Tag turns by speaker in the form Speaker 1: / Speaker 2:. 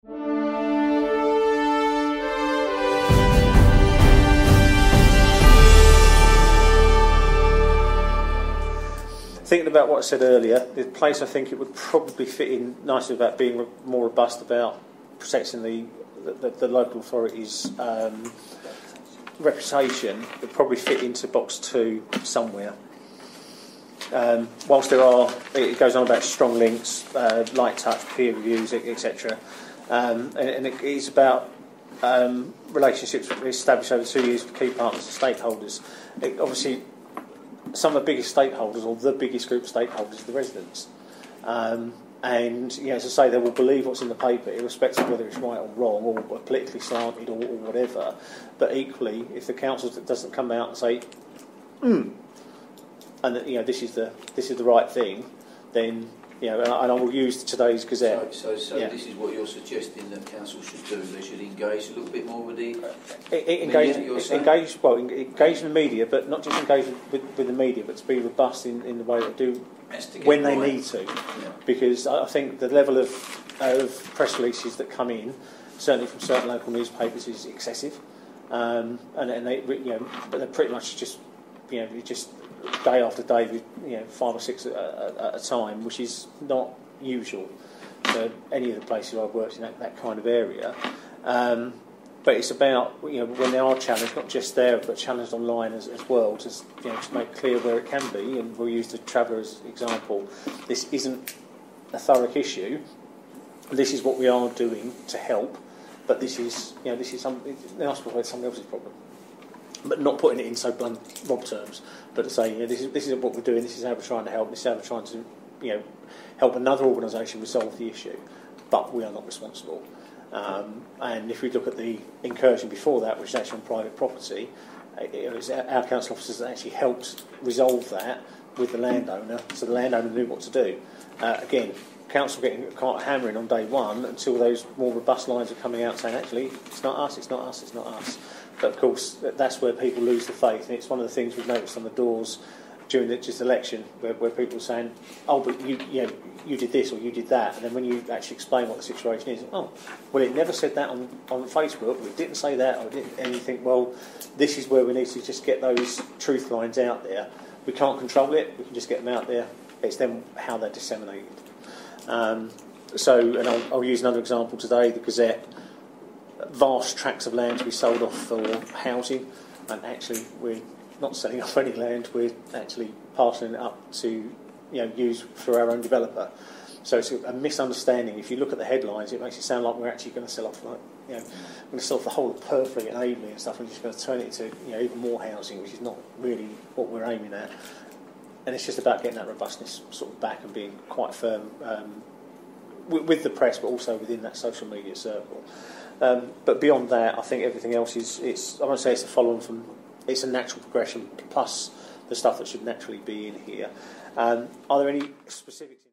Speaker 1: Thinking about what I said earlier, the place I think it would probably fit in nicely about being more robust about protecting the local authorities' reputation would probably fit into box 2 somewhere. Whilst it goes on about strong links, light touch, peer reviews, etc. And it is about relationships established over 2 years with key partners and stakeholders. Obviously, some of the biggest stakeholders, or the biggest group of stakeholders, are the residents. And as I say, they will believe what's in the paper, irrespective of whether it's right or wrong, or politically slanted, or whatever. But equally, if the council doesn't come out and say, and this is the right thing, then and I will use today's Gazette.
Speaker 2: So this is what you're suggesting that council should do. They should engage a little bit more with the
Speaker 1: engage in the media, but not just engage with the media, but to be robust in the way they do when they need to. Yeah. Because I think the level of press releases that come in, certainly from certain local newspapers, is excessive, and they but they're pretty much just day after day with 5 or 6 at a time, which is not usual for any of the places I've worked in that kind of area. But it's about when they are challenged, not just there, but challenged online as well, to make clear where it can be. And we'll use the Traveller as an example. This isn't a Thurrock issue. This is what we are doing to help, but this is something else. Somebody else's problem. But not putting it in so blunt mob terms, but to say, this is what we're doing, this is how we're trying to help, this is how we're trying to, help another organisation resolve the issue, but we are not responsible. And if we look at the incursion before that, which is actually on private property, it was our council officers that actually helped resolve that with the landowner, so the landowner knew what to do. Again, council getting quite hammering on day one until those more robust lines are coming out saying, actually, it's not us, it's not us, it's not us. But of course, that's where people lose the faith, and it's one of the things we've noticed on the doors during the election, where people are saying, "Oh, but you did this or you did that," and then when you actually explain what the situation is, "Oh, well, it never said that on Facebook, or it didn't say that, or it didn't," and you think, well, this is where we need to just get those truth lines out there. We can't control it; we can just get them out there. It's then how they're disseminated. And I'll use another example today: the Gazette. Vast tracts of land to be sold off for housing, and actually we're not selling off any land, we're actually parceling it up to use for our own developer. So it's a misunderstanding. If you look at the headlines, it makes it sound like we're actually going to sell off, we're going to sell off the whole of Purfleet and Aveley and stuff, and just going to turn it into even more housing, which is not really what we're aiming at. And it's just about getting that robustness sort of back and being quite firm with the press, but also within that social media circle. But beyond that, I think everything else I won't say it's a follow-on from, it's a natural progression plus the stuff that should naturally be in here. Are there any specifics?